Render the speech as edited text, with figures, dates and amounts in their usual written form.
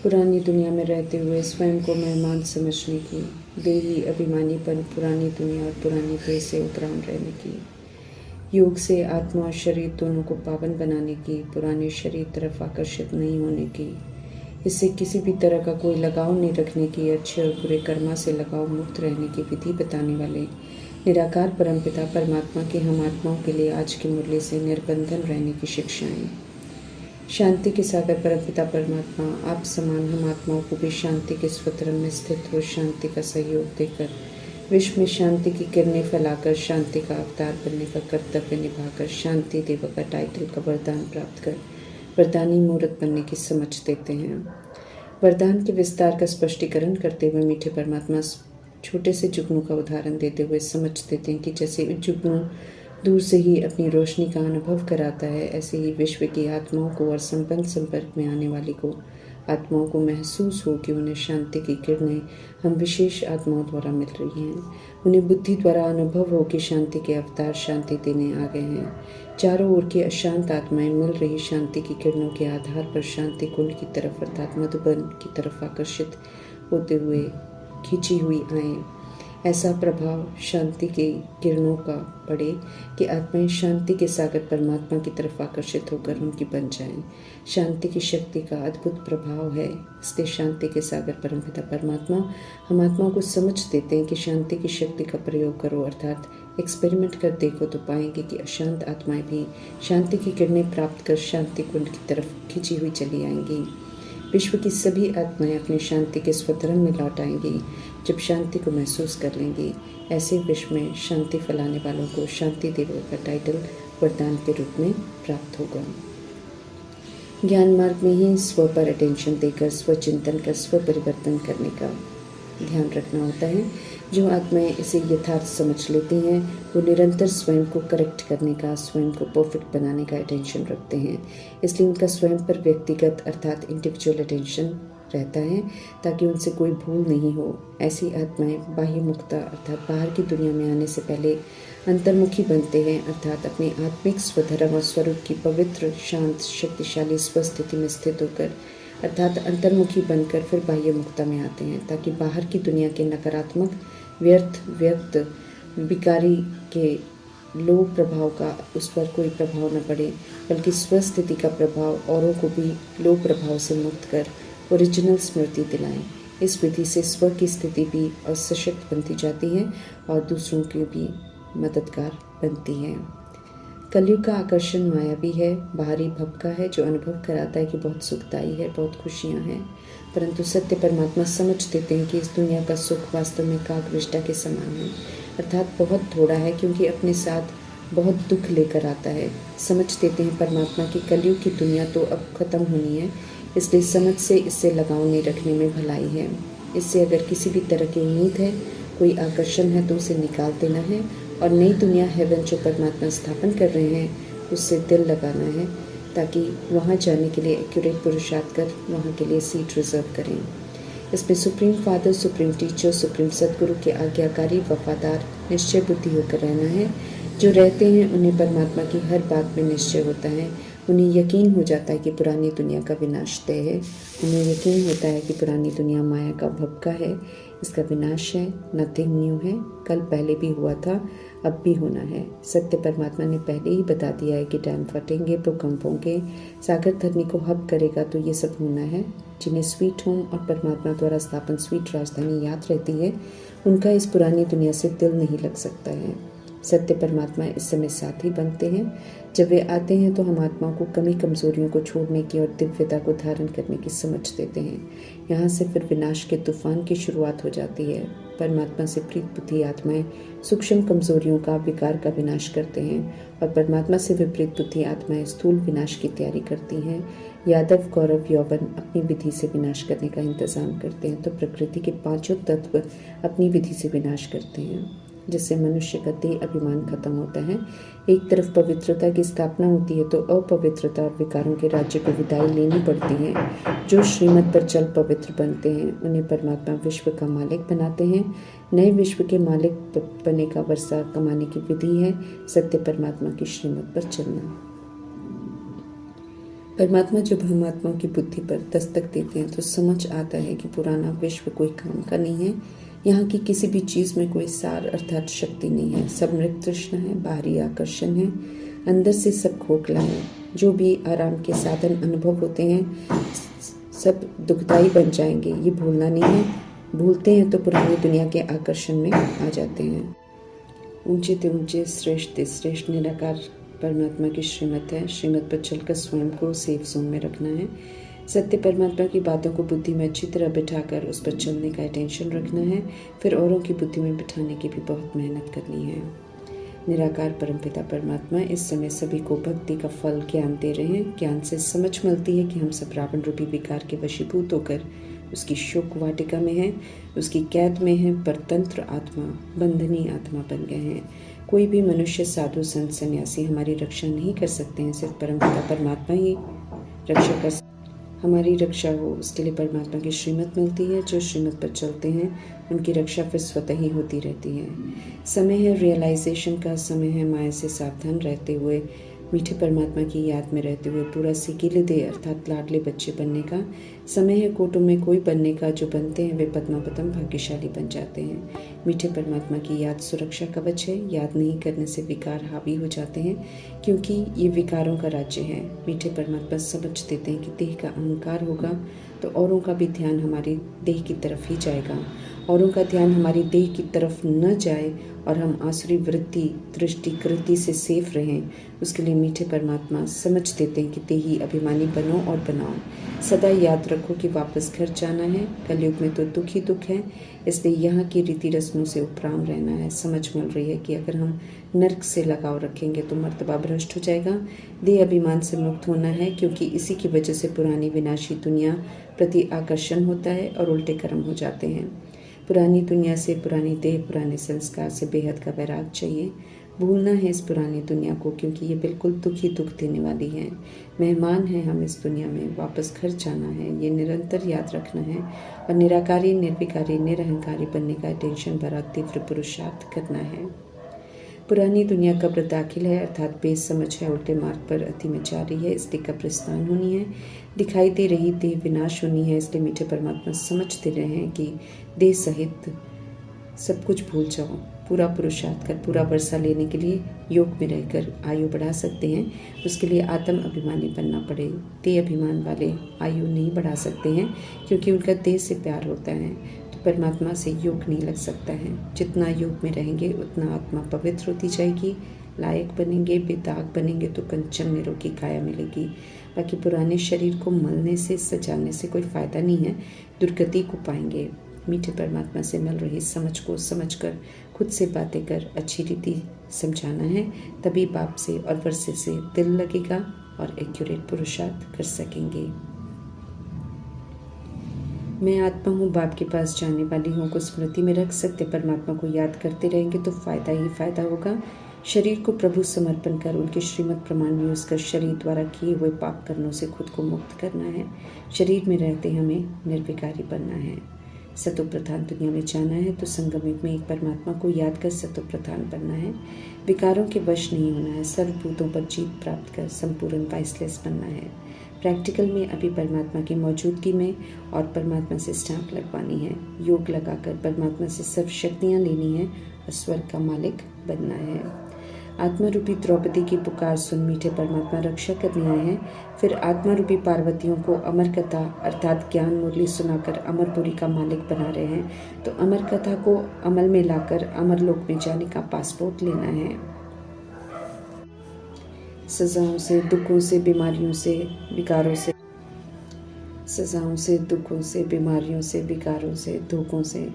पुरानी दुनिया में रहते हुए स्वयं को मेहमान समझने की, देही अभिमानीपन, पुरानी दुनिया और पुरानी देह से उपराम रहने की, योग से आत्मा और शरीर दोनों को पावन बनाने की, पुराने शरीर तरफ आकर्षित नहीं होने की, इससे किसी भी तरह का कोई लगाव नहीं रखने की, अच्छे और बुरे कर्मा से लगाव मुक्त रहने की विधि बताने वाले निराकार परमपिता परमात्मा की हम आत्माओं के लिए आज की मुरली से निर्बंधन रहने की शिक्षाएं। शांति के सागर परमपिता परमात्मा, आप समान हम आत्माओं को भी शांति के स्वतंत्र में स्थित हो शांति का सहयोग देकर विश्व में शांति की किरणें फैलाकर शांति का अवतार बनने का कर्तव्य निभाकर शांति देव का टाइटल का वरदान प्राप्त कर वरदानी मूर्त बनने की समझ देते हैं। वरदान के विस्तार का स्पष्टीकरण करते हुए मीठे परमात्मा छोटे से जुगनू का उदाहरण देते हुए समझ देते हैं कि जैसे जुगनू दूर से ही अपनी रोशनी का अनुभव कराता है, ऐसे ही विश्व की आत्माओं को और संपर्क में आने वाली को आत्माओं को महसूस हो कि उन्हें शांति की किरणें हम विशेष आत्माओं द्वारा मिल रही हैं। उन्हें बुद्धि द्वारा अनुभव हो कि शांति के अवतार शांति देने आ गए हैं। चारों ओर की अशांत आत्माएं मिल रही शांति की किरणों के आधार पर शांति कुंड की तरफ अर्थात मधुबन की तरफ आकर्षित होते हुए खींची हुई आए। ऐसा प्रभाव शांति के किरणों का पड़े कि आत्माएं शांति के सागर परमात्मा की तरफ आकर्षित होकर उनकी बन जाएं। शांति की शक्ति का अद्भुत प्रभाव है, इसलिए शांति के सागर परमपिता परमात्मा हम आत्माओं को समझ देते हैं कि शांति की शक्ति का प्रयोग करो, अर्थात एक्सपेरिमेंट कर देखो तो पाएंगे कि अशांत आत्माएं भी शांति की किरणें प्राप्त कर शांति कुंड की तरफ खिंची हुई चली आएंगी। विश्व की सभी आत्माएं अपनी शांति के स्वधर्म में लौट आएंगी जब शांति को महसूस कर लेंगी। ऐसे विश्व में शांति फैलाने वालों को शांति देवों का टाइटल वरदान के रूप में प्राप्त होगा। ज्ञान मार्ग में ही स्व पर अटेंशन देकर स्वचिंतन कर स्व परिवर्तन करने का ध्यान रखना होता है। जो आत्माएं इसे यथार्थ समझ लेती हैं वो निरंतर स्वयं को करेक्ट करने का, स्वयं को परफेक्ट बनाने का अटेंशन रखते हैं। इसलिए उनका स्वयं पर व्यक्तिगत अर्थात इंडिविजुअल अटेंशन रहता है ताकि उनसे कोई भूल नहीं हो। ऐसी आत्माएं बाह्य मुक्ता अर्थात बाहर की दुनिया में आने से पहले अंतर्मुखी बनते हैं, अर्थात अपने आत्मिक स्वधर्म और स्वरूप की पवित्र शांत शक्तिशाली स्वस्थिति में स्थित होकर अर्थात अंतर्मुखी बनकर फिर बाह्य मुक्ता में आते हैं ताकि बाहर की दुनिया के नकारात्मक व्यक्त विकारी के लोभ प्रभाव का उस पर कोई प्रभाव न पड़े, बल्कि स्वस्थिति का प्रभाव औरों को भी लोभ प्रभाव से मुक्त कर ओरिजिनल स्मृति दिलाएं। इस विधि से स्व की स्थिति भी और सशक्त बनती जाती है और दूसरों की भी मददगार बनती है। कलयुग का आकर्षण मायावी है, बाहरी भपका है जो अनुभव कराता है कि बहुत सुखदायी है, बहुत खुशियाँ हैं, परंतु सत्य परमात्मा समझ देते हैं कि इस दुनिया का सुख वास्तव में काकविष्टा के समान है, अर्थात बहुत थोड़ा है क्योंकि अपने साथ बहुत दुख लेकर आता है। समझ देते हैं परमात्मा की कलयुग की दुनिया तो अब खत्म होनी है, इसलिए समझ से इससे लगाव नहीं रखने में भलाई है। इससे अगर किसी भी तरह की उम्मीद है, कोई आकर्षण है तो उसे निकाल देना है और नई दुनिया हेवन जो परमात्मा स्थापन कर रहे हैं उससे दिल लगाना है ताकि वहाँ जाने के लिए एक्यूरेट पुरुषार्थ कर वहाँ के लिए सीट रिजर्व करें। इसमें supreme father, supreme teacher, supreme सदगुरु के आज्ञाकारी वफादार निश्चय बुद्धि होकर रहना है। जो रहते हैं उन्हें परमात्मा की हर बात में निश्चय होता है। उन्हें यकीन हो जाता है कि पुरानी दुनिया का विनाश तय है। उन्हें यकीन होता है कि पुरानी दुनिया माया का भपका है, इसका विनाश है, नथिंग न्यू है, कल पहले भी हुआ था, अब भी होना है। सत्य परमात्मा ने पहले ही बता दिया है कि डैम फटेंगे, भूकंप होंगे, सागर धरनी को हब करेगा, तो ये सब होना है। जिन्हें स्वीट होम और परमात्मा द्वारा स्थापन स्वीट राजधानी याद रहती है, उनका इस पुरानी दुनिया से दिल नहीं लग सकता है। सत्य परमात्मा इस समय साथी बनते हैं। जब वे आते हैं तो हम आत्माओं को कमी कमजोरियों को छोड़ने की और दिव्यता को धारण करने की समझ देते हैं। यहाँ से फिर विनाश के तूफान की शुरुआत हो जाती है। परमात्मा से प्रीत बुद्धि आत्माएं सूक्ष्म कमजोरियों का विकार का विनाश करते हैं और परमात्मा से विपरीत बुद्धि आत्माएं स्थूल विनाश की तैयारी करती हैं। यादव गौरव यौवन अपनी विधि से विनाश करने का इंतजाम करते हैं तो प्रकृति के पांचों तत्व अपनी विधि से विनाश करते हैं, जिससे मनुष्य का देह अभिमान खत्म होता है। एक तरफ पवित्रता की स्थापना होती है तो अपवित्रता और विकारों के राज्य को विदाई लेनी पड़ती है। जो श्रीमत पर चल पवित्र बनते हैं उन्हें परमात्मा विश्व का मालिक बनाते हैं। नए विश्व के मालिक बनने का वर्षा कमाने की विधि है सत्य परमात्मा की श्रीमत पर चलना। परमात्मा जब हम आत्माओं की बुद्धि पर दस्तक देते हैं तो समझ आता है कि पुराना विश्व कोई काम का नहीं है। यहाँ की किसी भी चीज़ में कोई सार अर्थात शक्ति नहीं है। सब मृग तृष्णा है, बाहरी आकर्षण है, अंदर से सब खोखला है। जो भी आराम के साधन अनुभव होते हैं सब दुखदाई बन जाएंगे, ये भूलना नहीं है। भूलते हैं तो पुरानी दुनिया के आकर्षण में आ जाते हैं। ऊंचे ते ऊंचे, श्रेष्ठ ते श्रेष्ठ निराकार परमात्मा की श्रीमत है। श्रीमत पर चलकर स्वयं को सेफ जोन में रखना है। सत्य परमात्मा की बातों को बुद्धि में अच्छी तरह बिठाकर उस पर चलने का अटेंशन रखना है। फिर औरों की बुद्धि में बिठाने की भी बहुत मेहनत करनी है। निराकार परमपिता परमात्मा इस समय सभी को भक्ति का फल ज्ञान दे रहे हैं। ज्ञान से समझ मिलती है कि हम सब रावण रूपी विकार के वशीभूत होकर उसकी शोक वाटिका में हैं, उसकी कैद में हैं, परतंत्र आत्मा, बंधनी आत्मा बन गए हैं। कोई भी मनुष्य, साधु, संत, सन्यासी हमारी रक्षा नहीं कर सकते हैं। सिर्फ परमपिता परमात्मा ही रक्षा कर हमारी रक्षा हो, उसके लिए परमात्मा की श्रीमत मिलती है। जो श्रीमत पर चलते हैं उनकी रक्षा फिर स्वतः ही होती रहती है। समय है रियलाइजेशन का, समय है माया से सावधान रहते हुए, मीठे परमात्मा की याद में रहते हुए पूरा सिकीले दे अर्थात लाडले बच्चे बनने का। समय है कोटों में कोई बनने का। जो बनते हैं वे पद्मापतम भाग्यशाली बन जाते हैं। मीठे परमात्मा की याद सुरक्षा कवच है। याद नहीं करने से विकार हावी हो जाते हैं, क्योंकि ये विकारों का राज्य है। मीठे परमात्मा समझ देते हैं कि देह का अहंकार होगा तो औरों का भी ध्यान हमारी देह की तरफ ही जाएगा। औरों का ध्यान हमारी देह की तरफ न जाए और हम आसुरी वृत्ति, दृष्टि, कृति से सेफ रहें, उसके लिए मीठे परमात्मा समझ देते हैं कि देही अभिमानी बनो और बनाओ। सदा याद रखो कि वापस घर जाना है। कलयुग में तो दुख ही दुख है, इसलिए यहाँ की रीति रस्मों से उपराम रहना है। समझ मिल रही है कि अगर हम नर्क से लगाव रखेंगे तो मर्तबा भ्रष्ट हो जाएगा। देह अभिमान से मुक्त होना है, क्योंकि इसी की वजह से पुरानी विनाशी दुनिया प्रति आकर्षण होता है और उल्टे कर्म हो जाते हैं। पुरानी दुनिया से, पुरानी देह, पुराने संस्कार से बेहद का वैराग चाहिए। भूलना है इस पुरानी दुनिया को, क्योंकि ये बिल्कुल दुख ही दुख देने वाली है। मेहमान हैं हम इस दुनिया में, वापस घर जाना है, ये निरंतर याद रखना है और निराकारी, निर्विकारी, निरहंकारी बनने का टेंशन भरा तीव्र पुरुषार्थ करना है। पुरानी दुनिया कब्र दाखिल है अर्थात बेसमझ है, उल्टे मार्ग पर अति में जा रही है, इसलिए कब्रिस्तान होनी है। दिखाई दे रही देह विनाश होनी है, इसलिए मीठे परमात्मा समझ दे रहे हैं कि देह सहित सब कुछ भूल जाओ। पूरा पुरुषार्थ कर पूरा वर्षा लेने के लिए योग में रहकर आयु बढ़ा सकते हैं। उसके लिए आत्म अभिमानी बनना पड़े। देह अभिमान वाले आयु नहीं बढ़ा सकते हैं, क्योंकि उनका देह से प्यार होता है। तो परमात्मा से योग नहीं लग सकता है। जितना योग में रहेंगे उतना आत्मा पवित्र होती जाएगी, लायक बनेंगे, बेदाग बनेंगे तो कंचन निरोगी काया मिलेगी। बाकी पुराने शरीर को मलने से, सजाने से कोई फ़ायदा नहीं है, दुर्गति को पाएंगे। मीठे परमात्मा से मिल रही समझ को समझकर खुद से बातें कर अच्छी रीति समझाना है, तभी बाप से और वर्षे से दिल लगेगा और एक्यूरेट पुरुषार्थ कर सकेंगे। मैं आत्मा हूँ, बाप के पास जाने वाली हूँ को स्मृति में रख सकते परमात्मा को याद करते रहेंगे तो फ़ायदा ही फ़ायदा होगा। शरीर को प्रभु समर्पण कर उनके श्रीमत प्रमाण में उसका शरीर द्वारा किए हुए पाप कर्मों से खुद को मुक्त करना है। शरीर में रहते हमें निर्विकारी बनना है। सतो प्रधान दुनिया में जाना है तो संगम युग में एक परमात्मा को याद कर सतो प्रधान बनना है। विकारों के वश नहीं होना है, सर्वभूतों पर जीत प्राप्त कर संपूर्ण वाइसलेस बनना है। प्रैक्टिकल में अभी परमात्मा की मौजूदगी में और परमात्मा से स्टैंप लगवानी है। योग लगाकर परमात्मा से सब शक्तियाँ लेनी है और स्वर्ग का मालिक बनना है। आत्मा रूपी द्रौपदी की पुकार सुन मीठे परमात्मा रक्षा करने आए हैं। फिर आत्मा रूपी पार्वतियों को अमर कथा अर्थात ज्ञान मुरली सुनाकर अमरपुरी का मालिक बना रहे हैं। तो अमर कथा को अमल में लाकर अमर लोक में जाने का पासपोर्ट लेना है। सजाओं से, दुखों से, बीमारियों से, विकारों से, सजाओं से, दुखों से, बीमारियों से, विकारों से, धोखों से